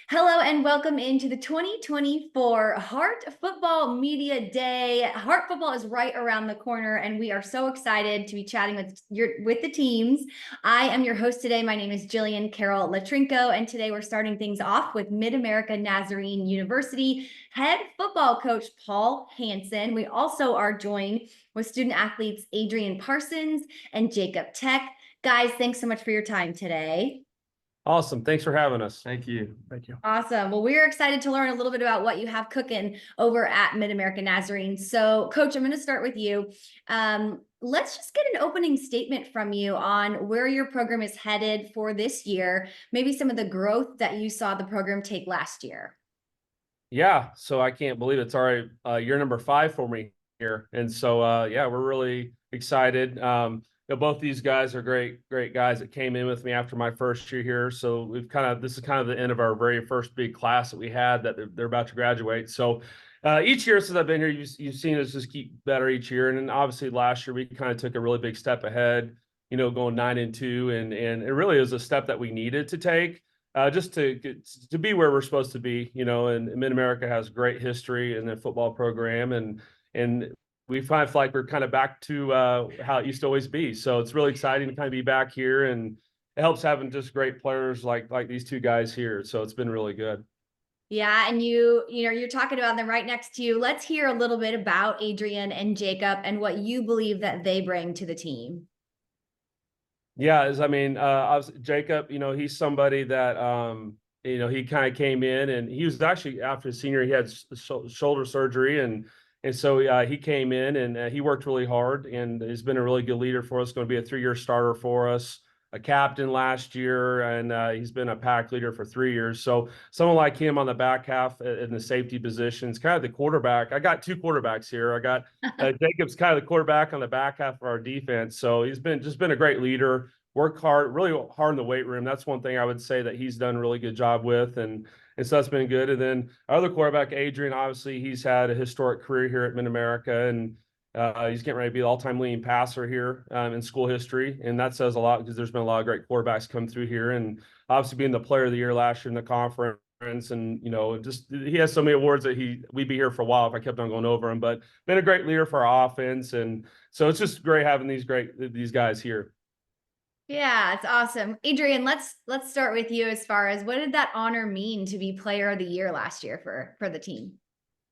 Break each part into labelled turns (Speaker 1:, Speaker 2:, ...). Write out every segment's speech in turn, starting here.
Speaker 1: Hello and welcome into the 2024 Heart Football Media Day. Heart Football is right around the corner, and we are so excited to be chatting with the teams. I am your host today. My name is Jillian Carol Latrinko, and today we're starting things off with MidAmerica Nazarene University head football coach Paul Hansen. We also are joined with student athletes Adrian Parsons and Jacob Tech. Guys, thanks so much for your time today.
Speaker 2: Awesome. Thanks for having us.
Speaker 3: Thank you.
Speaker 2: Thank you.
Speaker 1: Awesome. Well, we're excited to learn a little bit about what you have cooking over at MidAmerica Nazarene. So, Coach, I'm going to start with you. Let's just get an opening statement from you on where your program is headed for this year, maybe some of the growth that you saw the program take last year.
Speaker 2: Yeah. So I can't believe it's already year number 5 for me here. And so, yeah, we're really excited. Both these guys are great guys that came in with me after my first year here. So this is kind of the end of our very first big class that we had that they're about to graduate. So each year since I've been here, you've seen us just keep better each year. And then obviously last year we kind of took a really big step ahead, going 9-2, and it really is a step that we needed to take. Just to be where we're supposed to be, and MidAmerica has great history in the football program, and we feel like we're kind of back to how it used to always be. So it's really exciting to kind of be back here, and it helps having just great players like these two guys here. So it's been really good.
Speaker 1: Yeah, and you're talking about them right next to you. Let's hear a little bit about Adrian and Jacob and what you believe that they bring to the team.
Speaker 2: Yeah, Jacob, he's somebody that he kind of came in, and he was actually after his senior, he had shoulder surgery, and so he came in and he worked really hard, and he's been a really good leader for us. Going to be a 3-year starter for us, a captain last year, and he's been a pack leader for 3 years. So someone like him on the back half in the safety positions, kind of the quarterback. I got 2 quarterbacks here. I got Jacob's kind of the quarterback on the back half of our defense. So he's been a great leader. Worked hard, really hard in the weight room. That's one thing I would say that he's done a really good job with, and so that's been good. And then our other quarterback, Adrian, obviously he's had a historic career here at MidAmerica, and he's getting ready to be the all-time leading passer here in school history, and that says a lot because there's been a lot of great quarterbacks come through here, and obviously being the player of the year last year in the conference, and just he has so many awards that we'd be here for a while if I kept on going over him. But been a great leader for our offense, and so it's just great having these guys here.
Speaker 1: Yeah, it's awesome. Adrian, let's start with you as far as what did that honor mean to be player of the year last year for the team?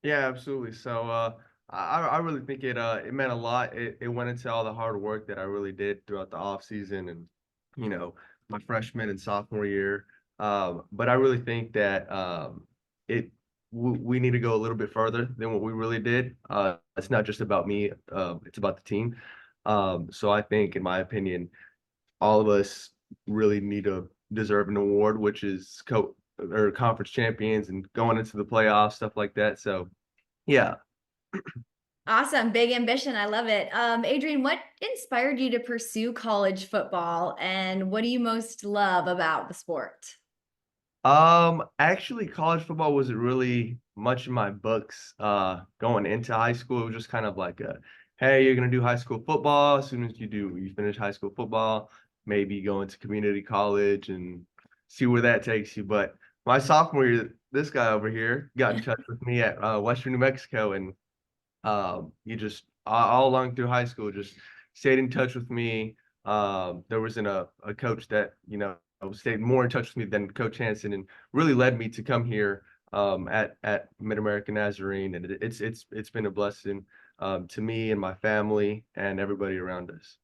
Speaker 3: Yeah, absolutely. So I really think it meant a lot. It went into all the hard work that I really did throughout the off season and my freshman and sophomore year. But I really think that we need to go a little bit further than what we really did. It's not just about me. It's about the team. So I think, in my opinion, all of us really need to deserve an award, which is conference champions and going into the playoffs, stuff like that. So, yeah.
Speaker 1: Awesome. Big ambition. I love it. Adrian, what inspired you to pursue college football, and what do you most love about the sport?
Speaker 3: Actually, college football wasn't really much in my books going into high school. It was just kind of like hey, you're gonna do high school football. As soon as you finish high school football, maybe go into community college and see where that takes you. But my sophomore year, this guy over here got in touch with me at Western New Mexico, and he just all along through high school just stayed in touch with me. There wasn't a coach that stayed more in touch with me than Coach Hansen, and really led me to come here at MidAmerica Nazarene, and it's been a blessing to me and my family and everybody around us.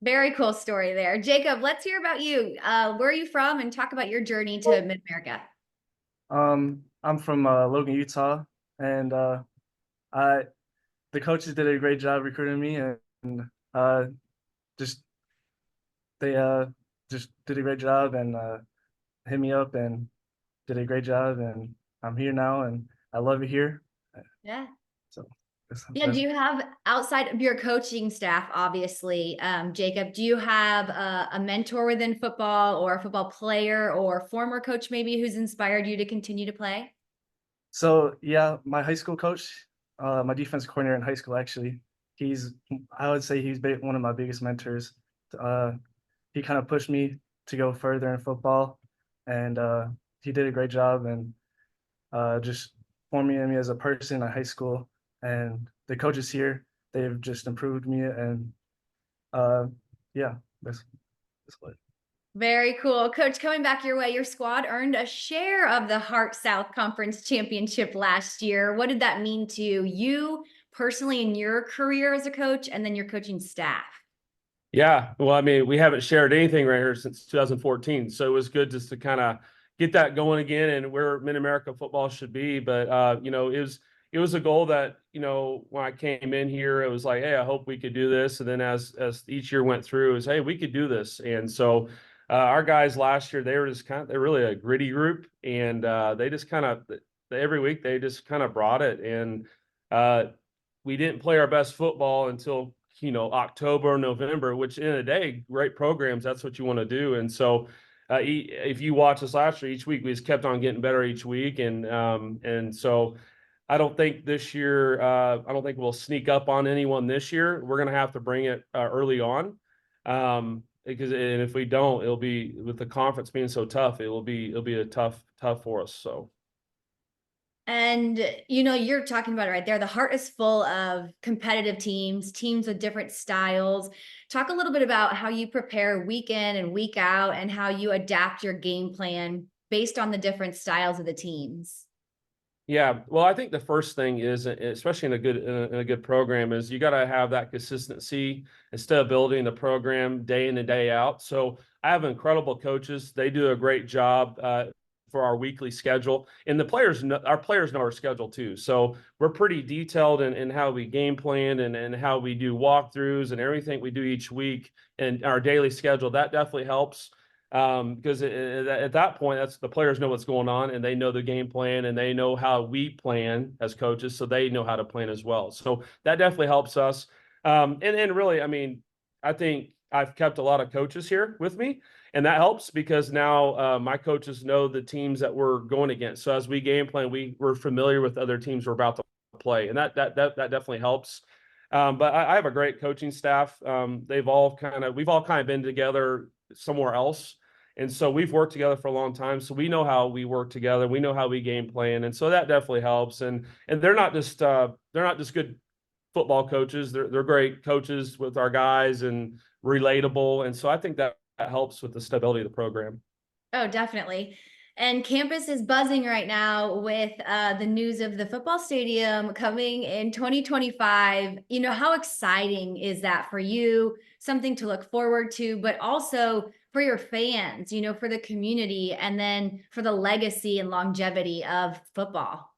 Speaker 1: Very cool story there. Jacob, let's hear about you. Where are you from, and talk about your journey to MidAmerica?
Speaker 4: I'm from Logan, Utah, and the coaches did a great job recruiting me, and they just did a great job and hit me up and did a great job, and I'm here now, and I love it here.
Speaker 1: Yeah.
Speaker 4: So.
Speaker 1: Yeah, do you have, outside of your coaching staff, obviously, Jacob, do you have a mentor within football, or a football player or former coach maybe who's inspired you to continue to play?
Speaker 4: So yeah, my high school coach, my defense coordinator in high school, actually, I would say he's one of my biggest mentors. He kind of pushed me to go further in football, and he did a great job and just forming me as a person in high school. And the coaches here, they've just improved me. And yeah, that's what.
Speaker 1: Very cool. Coach, coming back your way, your squad earned a share of the Heart South Conference Championship last year. What did that mean to you personally in your career as a coach and then your coaching staff?
Speaker 2: Yeah, well, I mean, we haven't shared anything right here since 2014, so it was good just to kind of get that going again and where MidAmerica football should be. But you know, it was a goal that, you know, when I came in here, it was like, hey, I hope we could do this. And then as each year went through, it was, hey, we could do this. And so our guys last year, they were just they're really a gritty group, and they just kind of every week they just kind of brought it. And we didn't play our best football until, you know, October, November, which in a day, great programs, that's what you want to do. And so if you watch us last year, each week we just kept on getting better each week. And so I don't think this year, I don't think we'll sneak up on anyone this year. We're going to have to bring it early on. Because and if we don't, it'll be, with the conference being so tough, it'll be a tough for us. So.
Speaker 1: And, you know, you're talking about it right there. The Heart is full of competitive teams, teams with different styles. Talk a little bit about how you prepare week in and week out and how you adapt your game plan based on the different styles of the teams.
Speaker 2: Yeah, well, I think the first thing is, especially in a good program, is you got to have that consistency instead of building the program day in and day out. So I have incredible coaches; they do a great job for our weekly schedule, and our players know our schedule too. So we're pretty detailed in how we game plan and how we do walkthroughs and everything we do each week and our daily schedule. That definitely helps. Because at that point, that's the players know what's going on and they know the game plan and they know how we plan as coaches, so they know how to plan as well. So that definitely helps us. And really, I mean, I think I've kept a lot of coaches here with me, and that helps because now my coaches know the teams that we're going against. So as we game plan, we're familiar with other teams we're about to play, and that definitely helps. But I have a great coaching staff. We've all kind of been together somewhere else. And so we've worked together for a long time. So we know how we work together. We know how we game plan. And so that definitely helps. And they're not just good football coaches. They're great coaches with our guys and relatable. And so I think that helps with the stability of the program.
Speaker 1: Oh, definitely. And campus is buzzing right now with the news of the football stadium coming in 2025. You know, how exciting is that for you? Something to look forward to, but also for your fans, you know, for the community, and then for the legacy and longevity of football.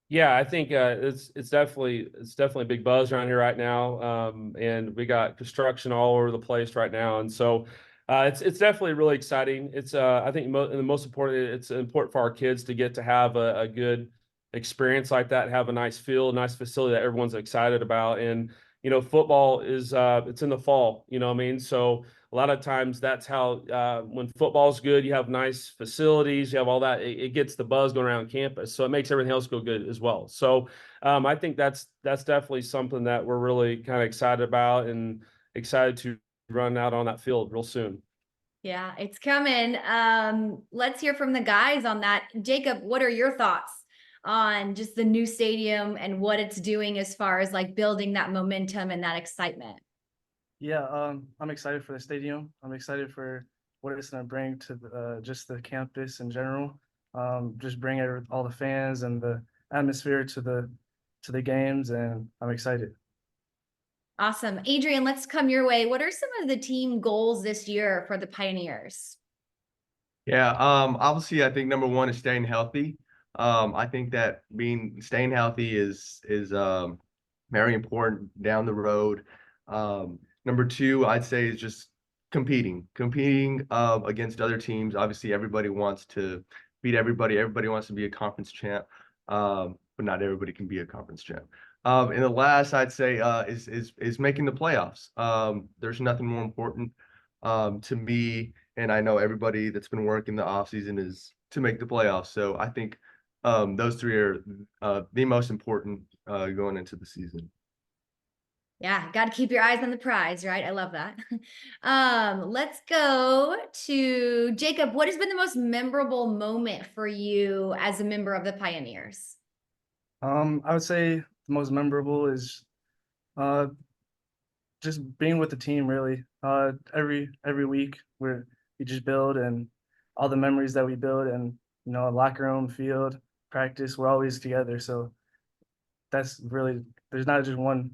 Speaker 2: Yeah, I think it's definitely a big buzz around here right now, and we got construction all over the place right now, and so it's definitely really exciting. It's I think the most important, it's important for our kids to get to have a good experience like that, have a nice field, nice facility that everyone's excited about, and you know, football is it's in the fall, you know what I mean? So a lot of times that's how when football's good, you have nice facilities, you have all that, it gets the buzz going around campus, so it makes everything else go good as well. So I think that's definitely something that we're really kind of excited about and excited to run out on that field real soon.
Speaker 1: Yeah, it's coming. Let's hear from the guys on that. Jacob, what are your thoughts on just the new stadium and what it's doing as far as like building that momentum and that excitement?
Speaker 4: Yeah, I'm excited for the stadium. I'm excited for what it's going to bring to just the campus in general. Just bring all the fans and the atmosphere to the games, and I'm excited.
Speaker 1: Awesome. Adrian, let's come your way. What are some of the team goals this year for the Pioneers?
Speaker 3: Yeah, obviously I think number one is staying healthy. I think that staying healthy is very important down the road. Number two, I'd say, is just competing against other teams. Obviously, everybody wants to beat everybody. Everybody wants to be a conference champ, but not everybody can be a conference champ. And the last I'd say is making the playoffs. There's nothing more important to me, and I know everybody that's been working the offseason, is to make the playoffs. So I think those three are the most important going into the season.
Speaker 1: Yeah, got to keep your eyes on the prize, right? I love that. Let's go to Jacob. What has been the most memorable moment for you as a member of the Pioneers?
Speaker 4: I would say the most memorable is uh just being with the team really. Every week we just build, and all the memories that we build, and locker room, field, practice, we're always together. So that's really, there's not just one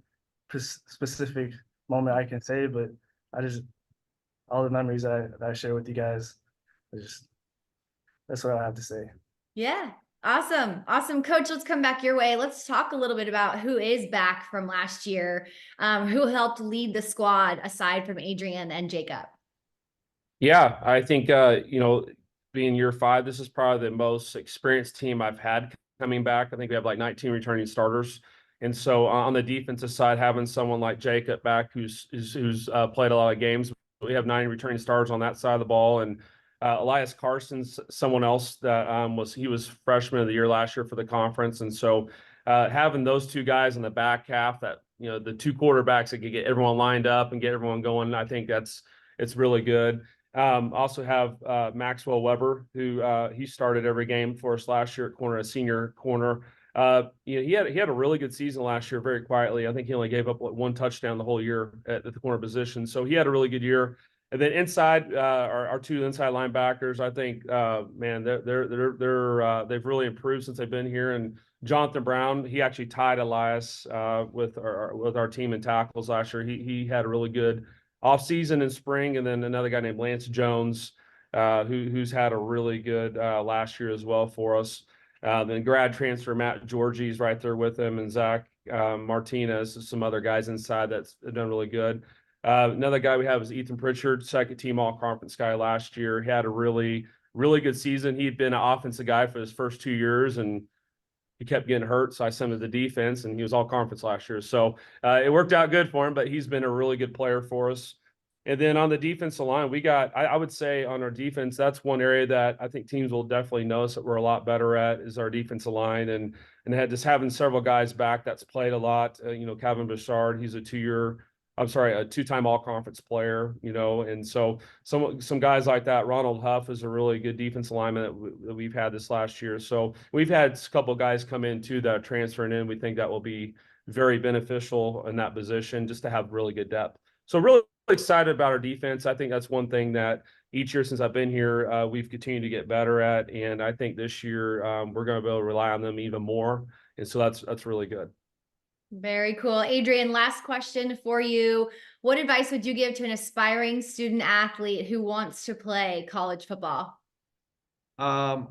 Speaker 4: specific moment I can say, but I just, all the memories that I share with you guys, I just, that's what I have to say.
Speaker 1: Yeah. Awesome. Awesome. Coach, let's come back your way. Let's talk a little bit about who is back from last year, who helped lead the squad aside from Adrian and Jacob.
Speaker 2: Yeah, I think being year 5, this is probably the most experienced team I've had coming back. I think we have like 19 returning starters. And so on the defensive side, having someone like Jacob back who's played a lot of games, we have 9 returning starters on that side of the ball. And Elias Carson's someone else that he was freshman of the year last year for the conference. And so having those 2 guys in the back half, that the 2 quarterbacks that could get everyone lined up and get everyone going, I think it's really good. Also have Maxwell Weber, who he started every game for us last year at corner, a senior corner. He had a really good season last year, very quietly. I think he only gave up 1 touchdown the whole year at the corner position, so he had a really good year. And then inside, our 2 inside linebackers, I think, man, they've really improved since they've been here. And Jonathan Brown, he actually tied Elias with our team in tackles last year. He had a really good off-season in spring, and then another guy named Lance Jones, who's had a really good last year as well for us. Then grad transfer Matt Georgie's right there with him, and Zach Martinez, some other guys inside that's done really good. Another guy we have is Ethan Pritchard, second team all-conference guy last year. He had a really, really good season. He'd been an offensive guy for his first 2 years, and he kept getting hurt, so I sent him to the defense, and he was all conference last year. So it worked out good for him, but he's been a really good player for us. And then on the defensive line, we got, I would say on our defense, that's one area that I think teams will definitely notice that we're a lot better at, is our defensive line. And just having several guys back that's played a lot. Calvin Bouchard, he's a 2-time all-conference player, and so some guys like that. Ronald Huff is a really good defensive lineman that we've had this last year. So we've had a couple guys come in too that are transferring in. We think that will be very beneficial in that position, just to have really good depth. So really excited about our defense. I think that's one thing that each year since I've been here, we've continued to get better at. And I think this year we're going to be able to rely on them even more. And so that's really good.
Speaker 1: Very cool. Adrian, last question for you. What advice would you give to an aspiring student athlete who wants to play college football?
Speaker 3: I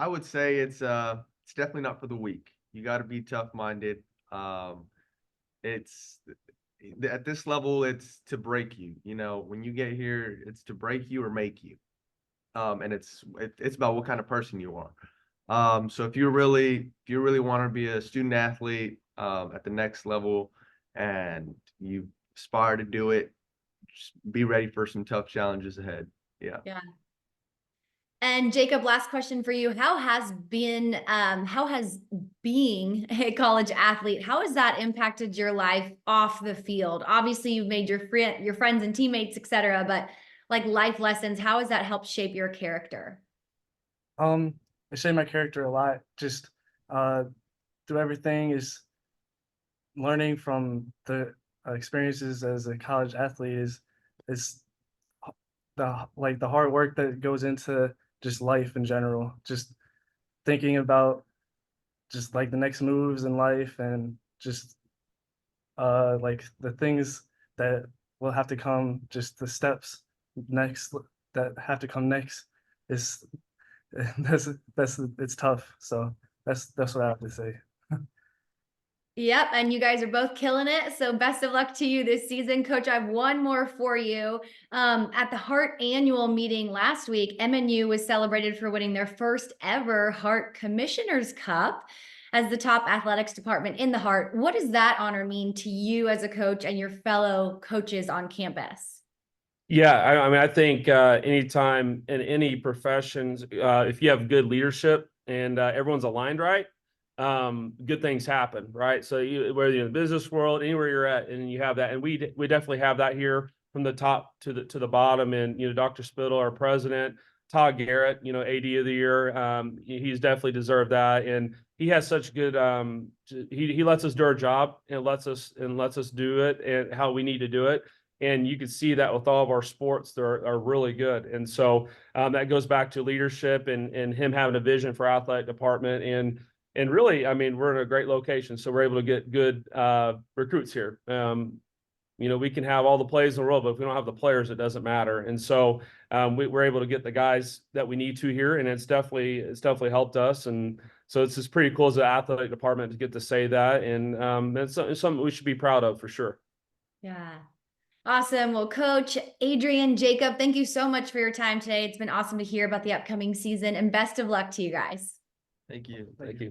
Speaker 3: would say it's definitely not for the weak. You got to be tough-minded. It's at this level, it's to break you. When you get here, it's to break you or make you. And it's about what kind of person you are. So if you really want to be a student athlete at the next level, and you aspire to do it, just be ready for some tough challenges ahead. Yeah.
Speaker 1: And Jacob, last question for you. How has being a college athlete, how has that impacted your life off the field? Obviously, you've made your friends and teammates, etc., but like life lessons, how has that helped shape your character?
Speaker 4: It shaped my character a lot. Just through everything, is learning from the experiences as a college athlete, is the hard work that goes into just life in general. Just thinking about just like the next moves in life, and just like the things that will have to come, just the steps next that have to come next, is that's it's tough. So that's what I have to say.
Speaker 1: Yep, and you guys are both killing it. So best of luck to you this season. Coach, I have one more for you. At the Hart annual meeting last week, MNU was celebrated for winning their first ever Hart Commissioner's Cup as the top athletics department in the Hart. What does that honor mean to you as a coach and your fellow coaches on campus?
Speaker 2: Yeah, I mean, I think anytime in any professions, if you have good leadership and everyone's aligned right, good things happen, right? So whether you're in the business world, anywhere you're at, and you have that, and we definitely have that here from the top to the bottom. And Dr. Spittle, our president, Todd Garrett, AD of the year, he's definitely deserved that, and he has such good. He lets us do our job and lets us do it and how we need to do it. And you can see that with all of our sports, they are really good. And so that goes back to leadership and him having a vision for athletic department. And really, I mean, we're in a great location, so we're able to get good recruits here. We can have all the plays in the world, but if we don't have the players, it doesn't matter. And so we're able to get the guys that we need to here, and it's definitely helped us. And so it's just pretty cool as an athletic department to get to say that, and it's something we should be proud of for sure.
Speaker 1: Yeah. Awesome. Well, Coach Adrian, Jacob, thank you so much for your time today. It's been awesome to hear about the upcoming season, and best of luck to you guys.
Speaker 3: Thank you.
Speaker 2: Thank you.